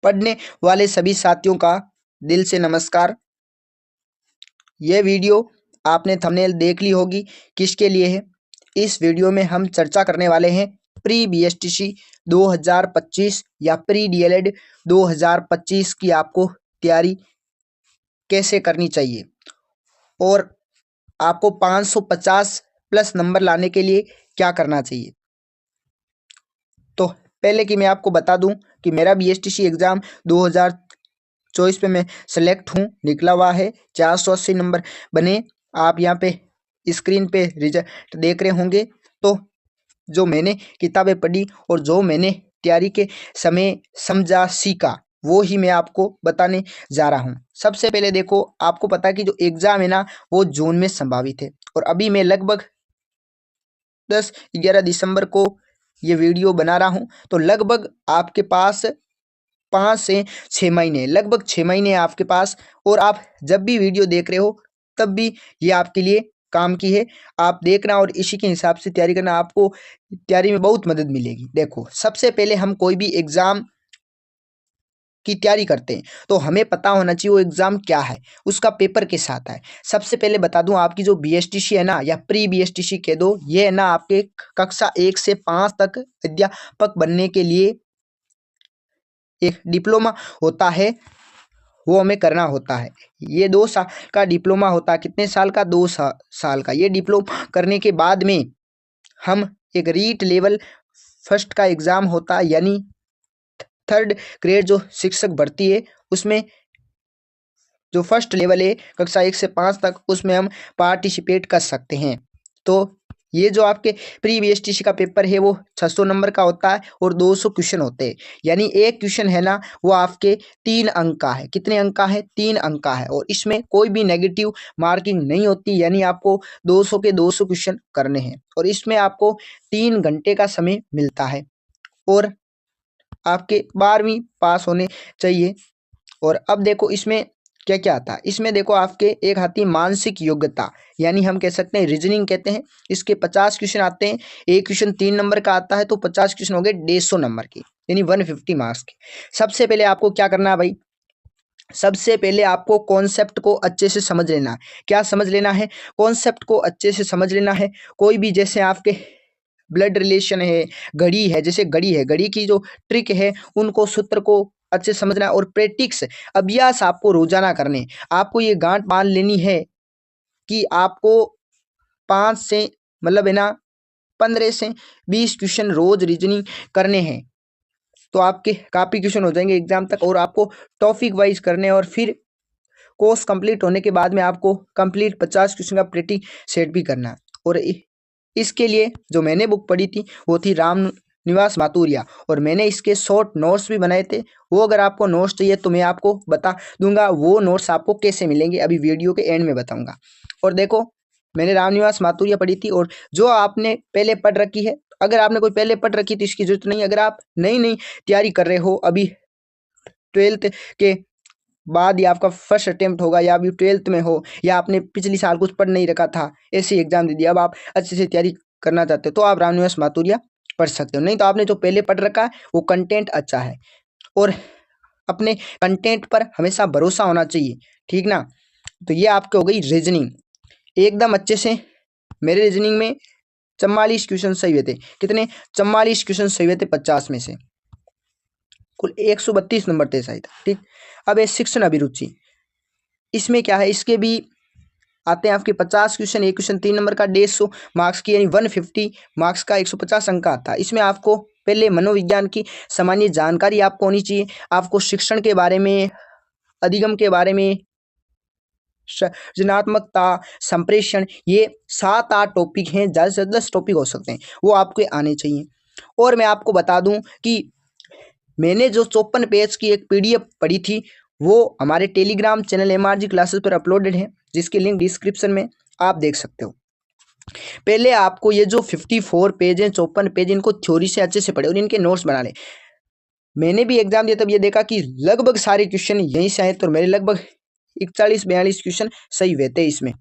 पढ़ने वाले सभी साथियों का दिल से नमस्कार। यह वीडियो आपने थंबनेल देख ली होगी किसके लिए है। इस वीडियो में हम चर्चा करने वाले हैं प्री बीएसटीसी 2025 या प्री डीएलएड 2025 की आपको तैयारी कैसे करनी चाहिए और आपको 550 प्लस नंबर लाने के लिए क्या करना चाहिए। तो पहले कि मैं आपको बता दूं कि मेरा बीएसटीसी एग्ज़ाम 2024 पे मैं सेलेक्ट हूँ, निकला हुआ है, 480 नंबर बने। आप यहाँ पे स्क्रीन पे रिजल्ट देख रहे होंगे। तो जो मैंने किताबें पढ़ी और जो मैंने तैयारी के समय समझा सीखा वो ही मैं आपको बताने जा रहा हूँ। सबसे पहले देखो, आपको पता है कि जो एग्ज़ाम है ना वो जून में संभावित है और अभी मैं लगभग 10-11 दिसंबर को ये वीडियो बना रहा हूँ। तो लगभग आपके पास 5 से 6 महीने, लगभग 6 महीने आपके पास, और आप जब भी वीडियो देख रहे हो तब भी ये आपके लिए काम की है। आप देखना और इसी के हिसाब से तैयारी करना, आपको तैयारी में बहुत मदद मिलेगी। देखो, सबसे पहले हम कोई भी एग्ज़ाम की तैयारी करते हैं तो हमें पता होना चाहिए वो एग्ज़ाम क्या है, उसका पेपर के साथ है। सबसे पहले बता दूं, आपकी जो बीएसटीसी है ना या प्री बीएसटीसी कह दो, ये है ना आपके कक्षा 1 से 5 तक अध्यापक बनने के लिए एक डिप्लोमा होता है, वो हमें करना होता है। ये 2 साल का डिप्लोमा होता है। कितने साल का? 2 साल का। ये डिप्लोमा करने के बाद में हम एक रीट लेवल फर्स्ट का एग्ज़ाम होता है, यानी 3rd ग्रेड जो शिक्षक भर्ती है उसमें जो फर्स्ट लेवल है कक्षा 1 से 5 तक, उसमें हम पार्टिसिपेट कर सकते हैं। तो ये जो आपके प्री बीएसटीसी का पेपर है वो 600 नंबर का होता है और 200 क्वेश्चन होते हैं। यानी एक क्वेश्चन है ना वो आपके 3 अंक का है। कितने अंक का है? 3 अंक का है। और इसमें कोई भी नेगेटिव मार्किंग नहीं होती, यानी आपको 200 के 200 क्वेश्चन करने हैं और इसमें आपको 3 घंटे का समय मिलता है और आपके 12वीं पास होने चाहिए। और अब देखो इसमें क्या क्या आता है। इसमें देखो आपके एक आती है मानसिक योग्यता, यानी हम कह सकते हैं रीजनिंग कहते हैं। इसके 50 क्वेश्चन आते हैं। एक क्वेश्चन 3 नंबर का आता है तो 50 क्वेश्चन हो गए 150 नंबर के, यानी 150 मार्क्स के। सबसे पहले आपको क्या करना है भाई? सबसे पहले आपको कॉन्सेप्ट को अच्छे से समझ लेना है। क्या समझ लेना है? कॉन्सेप्ट को अच्छे से समझ लेना है। कोई भी, जैसे आपके ब्लड रिलेशन है, घड़ी है, जैसे घड़ी है, घड़ी की जो ट्रिक है उनको, सूत्र को अच्छे से समझना है। और प्रैक्टिस, अभ्यास आपको रोजाना करने। आपको ये गांठ बांध लेनी है कि आपको 5 से मतलब है ना 15 से 20 क्वेश्चन रोज रीजनिंग करने हैं, तो आपके काफी क्वेश्चन हो जाएंगे एग्जाम तक। और आपको टॉपिक वाइज करने, और फिर कोर्स कंप्लीट होने के बाद में आपको कंप्लीट 50 क्वेश्चन का प्रैक्टिस सेट भी करना है। और इसके लिए जो मैंने बुक पढ़ी थी वो थी राम निवास माथुरिया, और मैंने इसके शॉर्ट नोट्स भी बनाए थे। वो अगर आपको नोट्स चाहिए तो मैं आपको बता दूंगा वो नोट्स आपको कैसे मिलेंगे, अभी वीडियो के एंड में बताऊंगा। और देखो, मैंने राम निवास माथुरिया पढ़ी थी, और जो आपने पहले पढ़ रखी है, अगर आपने कोई पहले पढ़ रखी तो इसकी जरूरत नहीं। अगर आप नई नई तैयारी कर रहे हो, अभी 12th के बाद या आपका फर्स्ट अटेम्प्ट होगा, या अभी 12th में हो, या आपने पिछली साल कुछ पढ़ नहीं रखा था, ऐसे एग्जाम दे दिया, अब आप अच्छे से तैयारी करना चाहते हो तो आप रामनिवास माथुरिया पढ़ सकते हो। नहीं तो आपने जो पहले पढ़ रखा है वो कंटेंट अच्छा है, और अपने कंटेंट पर हमेशा भरोसा होना चाहिए, ठीक ना। तो ये आपके हो गई रीजनिंग एकदम अच्छे से। मेरे रीजनिंग में 44 क्वेश्चन सही हुए थे। कितने? 44 क्वेश्चन सही हुए थे 50 में से। कुल 132 नंबर थे शायद, ठीक। अब ये शिक्षण अभिरुचि, इसमें क्या है, इसके भी आते हैं आपके 50 क्वेश्चन। एक क्वेश्चन 3 नंबर का 150 मार्क्स की, यानी 150 मार्क्स का 150 अंक का आता है। इसमें आपको पहले मनोविज्ञान की सामान्य जानकारी आपको होनी चाहिए। आपको शिक्षण के बारे में, अधिगम के बारे में, सृजनात्मकता, संप्रेषण, ये 7-8 टॉपिक हैं, ज़्यादा से 10 टॉपिक हो सकते हैं, वो आपके आने चाहिए। और मैं आपको बता दूं कि मैंने जो 54 पेज की एक पीडीएफ पढ़ी थी वो हमारे टेलीग्राम चैनल एमआरजी क्लासेस पर अपलोडेड है, जिसकी लिंक डिस्क्रिप्शन में आप देख सकते हो। पहले आपको ये जो 54 पेज हैं, 54 पेज, इनको थ्योरी से अच्छे से पढ़े और इनके नोट्स बना ले। मैंने भी एग्जाम दिया तब ये देखा कि लगभग सारे क्वेश्चन यहीं से आए, तो मेरे लगभग 41-42 क्वेश्चन सही हुए थे इसमें।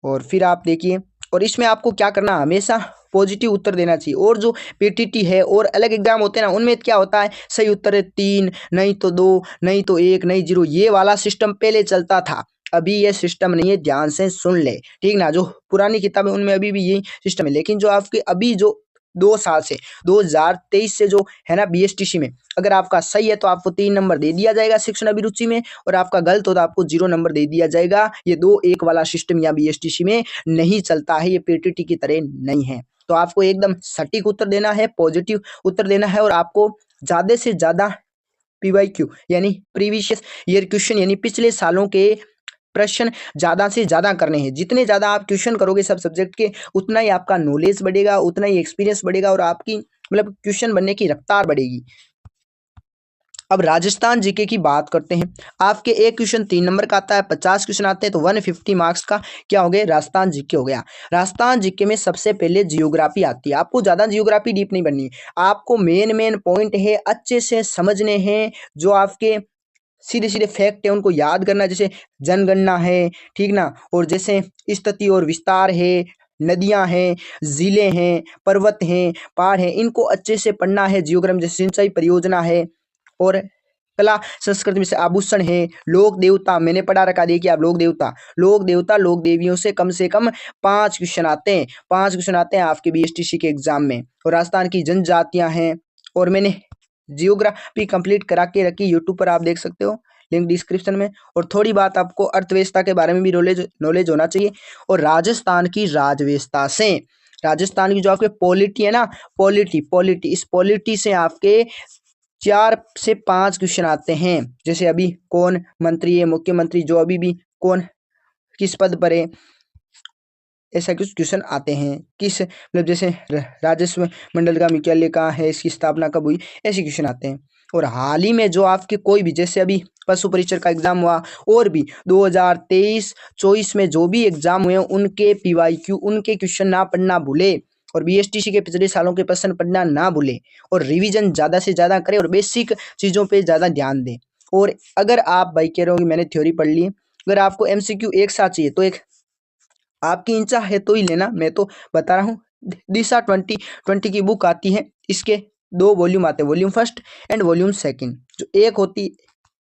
और फिर आप देखिए, और इसमें आपको क्या करना, हमेशा पॉजिटिव उत्तर देना चाहिए। और जो पीटीटी है और अलग एग्जाम होते हैं ना, उनमें क्या होता है, सही उत्तर है 3, नहीं तो 2, नहीं तो 1, नहीं 0, ये वाला सिस्टम पहले चलता था। अभी ये सिस्टम नहीं है, ध्यान से सुन ले, ठीक ना। जो पुरानी किताब है उनमें अभी भी यही सिस्टम है, लेकिन जो आपके अभी जो 2 साल से 2023 से जो है ना बीएसटीसी में, अगर आपका सही है तो आपको 3 नंबर दे दिया जाएगा शिक्षण अभिरुचि में, और आपका गलत हो तो आपको 0 नंबर दे दिया जाएगा। ये 2-1 वाला सिस्टम यहाँ बीएसटीसी में नहीं चलता है, ये पीटीटी की तरह नहीं है। तो आपको एकदम सटीक उत्तर देना है, पॉजिटिव उत्तर देना है, और आपको ज़्यादा से ज़्यादा पीवाईक्यू यानी प्रीवियस ईयर क्वेश्चन यानी पिछले सालों के प्रश्न ज़्यादा से ज़्यादा करने हैं। जितने ज़्यादा आप क्वेश्चन करोगे सब सब्जेक्ट के, उतना ही आपका नॉलेज बढ़ेगा, उतना ही एक्सपीरियंस बढ़ेगा, और आपकी मतलब क्वेश्चन बनने की रफ्तार बढ़ेगी। अब राजस्थान जीके की बात करते हैं। आपके एक क्वेश्चन 3 नंबर का आता है, 50 क्वेश्चन आते हैं, तो 150 मार्क्स का क्या हो गया, राजस्थान जीके हो गया। राजस्थान जीके में सबसे पहले जियोग्राफी आती है। आपको ज़्यादा जियोग्राफी डीप नहीं बननी है, आपको मेन पॉइंट है अच्छे से समझने हैं, जो आपके सीधे सीधे फैक्ट है उनको याद करना, जैसे जनगणना है, ठीक ना, और जैसे स्थिति और विस्तार है, नदियां हैं, जिले हैं, पर्वत हैं, पहाड़ हैं, इनको अच्छे से पढ़ना है। जियोग्राफी जैसे सिंचाई परियोजना है, और कला संस्कृति में से आभूषण है, लोक देवता मैंने पढ़ा रखा, देखिए आप लोक देवता लोक देवियों से कम 5 क्वेश्चन आते हैं, 5 क्वेश्चन आते हैं आपके बीएसटीसी के एग्जाम में। और राजस्थान की जनजातियां हैं, और मैंने जियोग्राफी कंप्लीट करा के रखी, यूट्यूब पर आप देख सकते हो, लिंक डिस्क्रिप्शन में। और थोड़ी बात आपको अर्थव्यवस्था के बारे में भी नॉलेज होना चाहिए। और राजस्थान की राजव्यवस्था से, राजस्थान की जो आपके पॉलिटी है ना, पॉलिटी इस पॉलिटी से आपके 4 से 5 क्वेश्चन आते हैं। जैसे अभी कौन मंत्री है, मुख्यमंत्री, जो अभी भी कौन किस पद पर है, ऐसा कुछ क्वेश्चन आते हैं। किस मतलब जैसे राजस्व मंडल का मुख्यालय कहाँ है, इसकी स्थापना कब हुई, ऐसे क्वेश्चन आते हैं। और हाल ही में जो आपके कोई भी, जैसे अभी पशु परीक्षण का एग्जाम हुआ, और भी 2023-24 में जो भी एग्जाम हुए उनके पीवाईक्यू, उनके क्वेश्चन ना पढ़ना भूले, और बीएसटीसी के पिछले सालों के प्रश्न पढ़ना ना भूले, और रिवीजन ज़्यादा से ज़्यादा करें, और बेसिक चीज़ों पे ज़्यादा ध्यान दें। और अगर आप भाई कह रहे हो कि मैंने थ्योरी पढ़ ली, अगर आपको एमसीक्यू एक साथ चाहिए तो एक आपकी इच्छा है तो ही लेना, मैं तो बता रहा हूँ। दिशा 2020 की बुक आती है, इसके 2 वॉल्यूम आते हैं, volume first and volume second. जो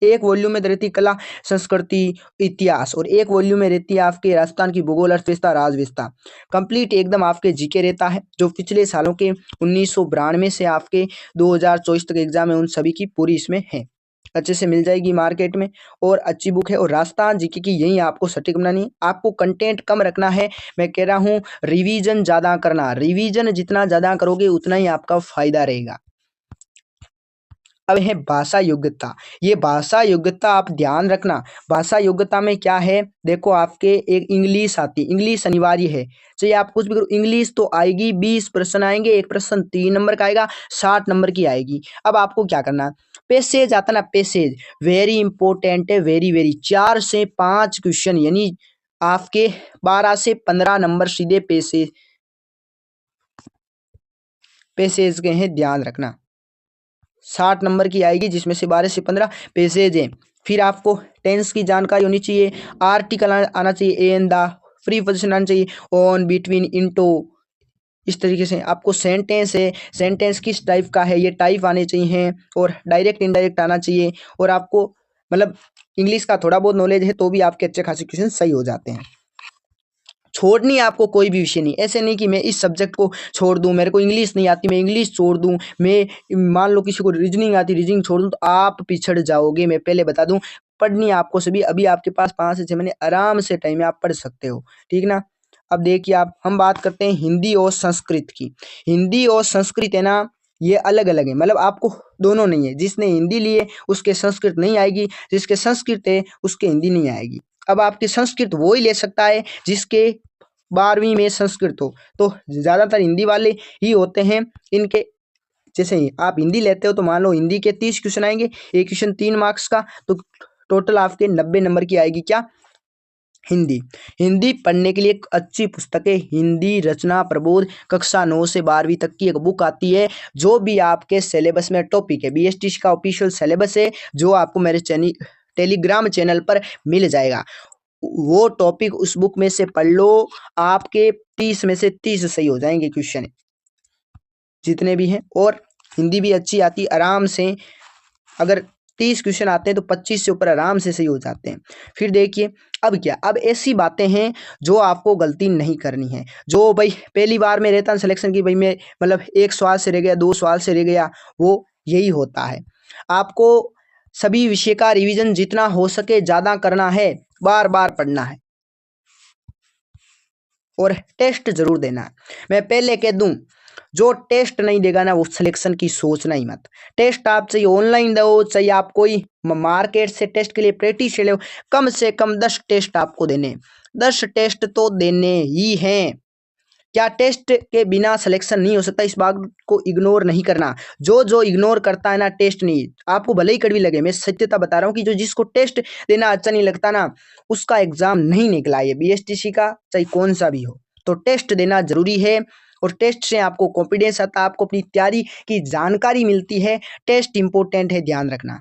एक वॉल्यूम में रहती कला संस्कृति इतिहास, और एक वॉल्यूम में रहती है आपके राजस्थान की भूगोल अर्थव्यवस्था राजव्यवस्था। कंप्लीट एकदम आपके जीके रहता है, जो पिछले सालों के 1992 से आपके 2024 तक एग्जाम है, उन सभी की पूरी इसमें है, अच्छे से मिल जाएगी मार्केट में, और अच्छी बुक है। और राजस्थान जीके की यही आपको सटीक बनानी है, आपको कंटेंट कम रखना है। मैं कह रहा हूँ रिवीजन ज़्यादा करना, रिवीजन जितना ज़्यादा करोगे उतना ही आपका फायदा रहेगा। अब है भाषा योग्यता। ये भाषा योग्यता आप ध्यान रखना, भाषा योग्यता में क्या है, देखो आपके एक इंग्लिश आती है, इंग्लिश अनिवार्य है, चाहे आप कुछ भी करो, इंग्लिश तो आएगी। 20 प्रश्न आएंगे, एक प्रश्न 3 नंबर का आएगा, 60 नंबर की आएगी। अब आपको क्या करना है, पैसेज आता ना, पैसेज वेरी इंपॉर्टेंट है, वेरी 4 से 5 क्वेश्चन, यानी आपके 12 से 15 नंबर सीधे पैसेज के हैं, ध्यान रखना। 60 नंबर की आएगी, जिसमें से 12 से 15 पैसेज हैं। फिर आपको टेंस की जानकारी होनी चाहिए, आर्टिकल आना चाहिए, एन द, फ्री पोजीशन आना चाहिए, ऑन, बिटवीन, इनटू। इस तरीके से आपको सेंटेंस है, सेंटेंस किस टाइप का है, ये टाइप आने चाहिए, और डायरेक्ट इनडायरेक्ट आना चाहिए। और आपको मतलब इंग्लिश का थोड़ा बहुत नॉलेज है तो भी आपके अच्छे खासे क्वेश्चन सही हो जाते हैं। छोड़नी है आपको कोई भी विषय नहीं, ऐसे नहीं कि मैं इस सब्जेक्ट को छोड़ दूं, मेरे को इंग्लिश नहीं आती मैं इंग्लिश छोड़ दूं, मैं मान लो किसी को रीजनिंग आती रीजनिंग छोड़ दूं, तो आप पिछड़ जाओगे। मैं पहले बता दूं, पढ़नी है आपको सभी, अभी आपके पास 5 से 6 महीने आराम से टाइम है, आप पढ़ सकते हो, ठीक ना। अब देखिए आप, हम बात करते हैं हिंदी और संस्कृत की। हिंदी और संस्कृत है ना, ये अलग अलग है, मतलब आपको दोनों नहीं है। जिसने हिंदी लिए उसके संस्कृत नहीं आएगी, जिसके संस्कृत है उसके हिंदी नहीं आएगी। अब आपकी संस्कृत वो ही ले सकता है जिसके 12वीं में संस्कृत हो, तो ज़्यादातर हिंदी वाले ही होते हैं इनके। जैसे ही आप हिंदी लेते हो तो मान लो हिंदी के 30 क्वेश्चन आएंगे, एक क्वेश्चन 3 मार्क्स का, तो टोटल आपके 90 नंबर की आएगी क्या, हिंदी। हिंदी पढ़ने के लिए एक अच्छी पुस्तक है हिंदी रचना प्रबोध, कक्षा 9 से 12वीं तक की एक बुक आती है, जो भी आपके सिलेबस में टॉपिक है, बीएसटीसी का ऑफिशियल सिलेबस है, जो आपको मेरे टेलीग्राम चैनल पर मिल जाएगा। वो टॉपिक उस बुक में से पढ़ लो, आपके 30 में से 30 सही हो जाएंगे क्वेश्चन जितने भी हैं। और हिंदी भी अच्छी आती आराम से, अगर 30 क्वेश्चन आते हैं तो 25 से ऊपर आराम से सही हो जाते हैं। फिर देखिए अब क्या, अब ऐसी बातें हैं जो आपको गलती नहीं करनी है। जो भाई पहली बार में रहता है सिलेक्शन की, भाई मैं मतलब एक सवाल से रह गया, 2 सवाल से रह गया, वो यही होता है। आपको सभी विषय का रिवीजन जितना हो सके ज़्यादा करना है, बार बार पढ़ना है और टेस्ट जरूर देना है। मैं पहले कह दूं, जो टेस्ट नहीं देगा ना वो सिलेक्शन की सोचना ही मत। टेस्ट आप चाहिए ऑनलाइन दो, चाहिए आप कोई मार्केट से टेस्ट के लिए प्रैक्टिस ले लो, कम से कम 10 टेस्ट आपको देने, 10 टेस्ट तो देने ही हैं। क्या टेस्ट के बिना सिलेक्शन नहीं हो सकता, इस बात को इग्नोर नहीं करना। जो जो इग्नोर करता है ना टेस्ट नहीं, आपको भले ही कड़वी लगे, मैं सत्यता बता रहा हूँ कि जो जिसको टेस्ट देना अच्छा नहीं लगता ना, उसका एग्जाम नहीं निकला है बीएसटीसी का, चाहे कौन सा भी हो। तो टेस्ट देना जरूरी है और टेस्ट से आपको कॉन्फिडेंस आता है, आपको अपनी तैयारी की जानकारी मिलती है। टेस्ट इंपॉर्टेंट है, ध्यान रखना।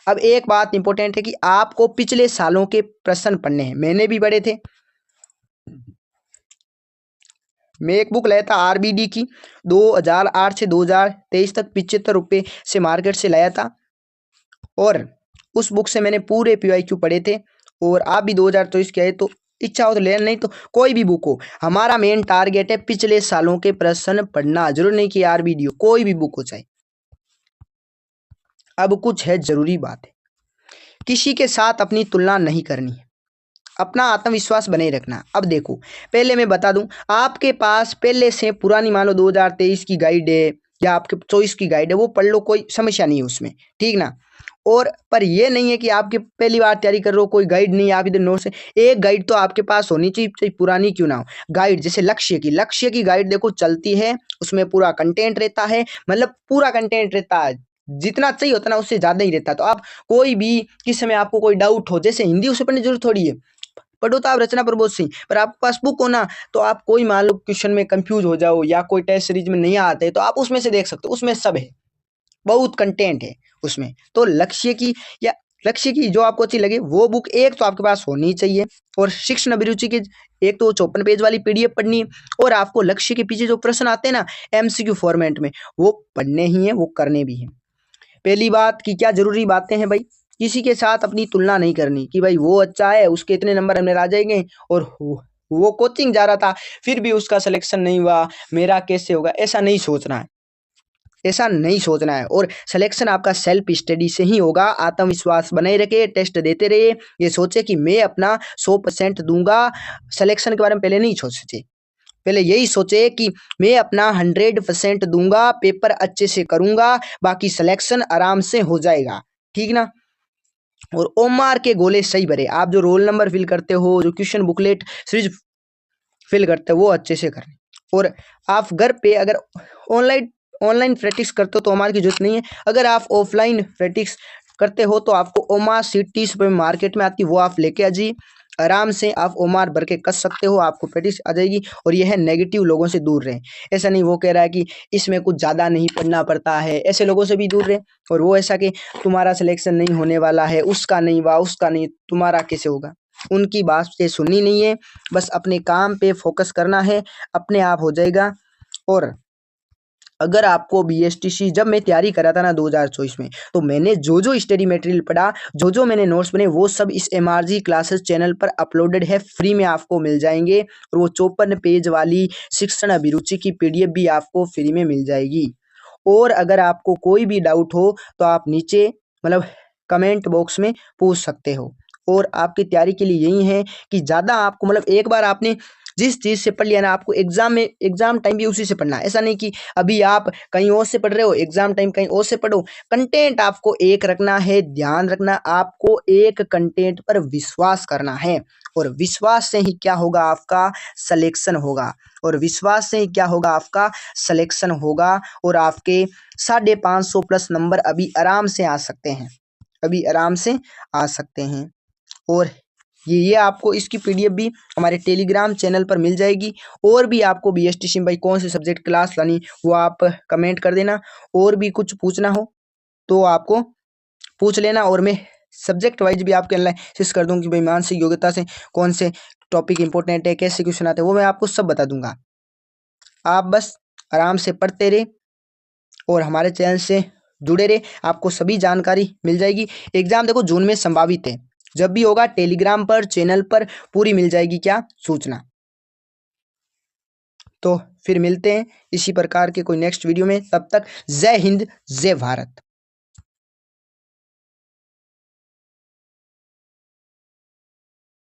अब एक बात इंपॉर्टेंट है कि आपको पिछले सालों के प्रश्न पढ़ने हैं, मैंने भी पढ़े थे। मैं एक बुक लाया था आरबीडी की, 2008 से 2023 तक 75 रुपये से मार्केट से लाया था, और उस बुक से मैंने पूरे पीवाईक्यू पढ़े थे। और आप भी 2024 के आए तो इच्छा हो तो लेना, नहीं तो कोई भी बुक हो। हमारा मेन टारगेट है पिछले सालों के प्रश्न पढ़ना, जरूर नहीं कि आरबीडी हो, कोई भी बुक हो चाहे। अब कुछ है जरूरी बात है, किसी के साथ अपनी तुलना नहीं करनी है, अपना आत्मविश्वास बनाए रखना। अब देखो, पहले मैं बता दूं, आपके पास पहले से पुरानी मान लो 2023 की गाइड है या आपके 24 की गाइड है, वो पढ़ लो, कोई समस्या नहीं है उसमें, ठीक ना। और पर ये नहीं है कि आपके पहली बार तैयारी कर रहे हो, कोई गाइड नहीं है, आप इधर नोट्स है। एक गाइड तो आपके पास होनी चाहिए, चाहे पुरानी क्यों ना हो। गाइड जैसे लक्ष्य की गाइड देखो चलती है, उसमें पूरा कंटेंट रहता है, मतलब पूरा कंटेंट रहता है, जितना चाहिए होता ना उससे ज्यादा ही रहता। तो आप कोई भी किस समय आपको कोई डाउट हो, जैसे हिंदी उसे पढ़ने की जरूरत थोड़ी है, पढ़ो तो आप रचना प्रबोध सिंह, पर आपके पास बुक हो ना, तो आप कोई मान लो क्वेश्चन में कंफ्यूज हो जाओ या कोई टेस्ट सीरीज में नहीं आते तो आप उसमें से देख सकते हो, उसमें सब है, बहुत कंटेंट है उसमें। तो लक्ष्य की जो आपको अच्छी लगे वो बुक एक तो आपके पास होनी चाहिए। और शिक्षण अभिरुचि की एक तो 54 पेज वाली पीडीएफ पढ़नी है, और आपको लक्ष्य के पीछे जो प्रश्न आते हैं ना एमसीक्यू फॉर्मेट में, वो पढ़ने ही है, वो करने भी है। पहली बात की क्या जरूरी बातें हैं भाई, किसी के साथ अपनी तुलना नहीं करनी कि भाई वो अच्छा है उसके इतने नंबर मेरे आ जाएंगे, और वो कोचिंग जा रहा था फिर भी उसका सिलेक्शन नहीं हुआ, मेरा कैसे होगा, ऐसा नहीं सोचना है, ऐसा नहीं सोचना है। और सिलेक्शन आपका सेल्फ स्टडी से ही होगा। आत्मविश्वास बनाए रखे, टेस्ट देते रहिए, ये सोचे कि मैं अपना 100% दूंगा। सिलेक्शन के बारे में पहले नहीं सोचे, पहले यही सोचे कि मैं अपना 100% दूंगा, पेपर अच्छे से करूंगा, बाकी सिलेक्शन आराम से हो जाएगा, ठीक ना। और ओमार के गोले सही भरे, आप जो रोल नंबर फिल करते हो, जो क्वेश्चन बुकलेट सीरीज फिल करते हो, वो अच्छे से करें। और आप घर पे अगर ऑनलाइन ऑनलाइन प्रैक्टिस करते हो तो ओमार की जरूरत नहीं है। अगर आप ऑफलाइन प्रैक्टिस करते हो तो आपको ओमार सीट 30 रुपये में मार्केट में आती है, वो आप लेके आ जाइए, आराम से आप ओमार भर के कस सकते हो, आपको प्रैक्टिस आ जाएगी। और यह है नेगेटिव लोगों से दूर रहें, ऐसा नहीं वो कह रहा है कि इसमें कुछ ज़्यादा नहीं पढ़ना पड़ता है, ऐसे लोगों से भी दूर रहें। और वो ऐसा कि तुम्हारा सिलेक्शन नहीं होने वाला है, उसका नहीं हुआ, उसका नहीं, तुम्हारा कैसे होगा, उनकी बात से सुननी नहीं है, बस अपने काम पे फोकस करना है, अपने आप हो जाएगा। और अगर आपको बीएसटीसी, जब मैं तैयारी करा था ना 2024 में, तो मैंने जो जो स्टडी मटेरियल पढ़ा, जो जो मैंने नोट्स बने, वो सब इस एमआरजी क्लासेस चैनल पर अपलोडेड है, फ्री में आपको मिल जाएंगे। और वो 54 पेज वाली शिक्षण अभिरुचि की पीडीएफ भी आपको फ्री में मिल जाएगी। और अगर आपको कोई भी डाउट हो तो आप नीचे मतलब कमेंट बॉक्स में पूछ सकते हो। और आपकी तैयारी के लिए यही है कि ज़्यादा आपको मतलब एक बार आपने जिस चीज़ से पढ़ लिया ना, आपको एग्जाम टाइम भी उसी से पढ़ना है। ऐसा नहीं कि अभी आप कहीं और से पढ़ रहे हो, एग्जाम टाइम कहीं और से पढ़ो। कंटेंट आपको एक रखना है, ध्यान रखना, आपको एक कंटेंट पर विश्वास करना है। और विश्वास से ही क्या होगा, आपका सिलेक्शन होगा। और विश्वास से ही क्या होगा, आपका सिलेक्शन होगा। और आपके 550 प्लस नंबर अभी आराम से आ सकते हैं, अभी आराम से आ सकते हैं। और ये आपको इसकी पीडीएफ भी हमारे टेलीग्राम चैनल पर मिल जाएगी। और भी आपको बीएसटीसी में भाई कौन से सब्जेक्ट क्लास लानी, वो आप कमेंट कर देना। और भी कुछ पूछना हो तो आपको पूछ लेना, और मैं सब्जेक्ट वाइज भी आपके एनालिसिस कर दूंगा कि भाई मानसिक योग्यता से कौन से टॉपिक इंपॉर्टेंट है, कैसे क्वेश्चन आते हैं, वो मैं आपको सब बता दूंगा। आप बस आराम से पढ़ते रहे और हमारे चैनल से जुड़े रहे, आपको सभी जानकारी मिल जाएगी। एग्जाम देखो जून में संभावित है, जब भी होगा टेलीग्राम पर चैनल पर पूरी मिल जाएगी क्या सूचना। तो फिर मिलते हैं इसी प्रकार के कोई नेक्स्ट वीडियो में, तब तक जय हिंद जय भारत।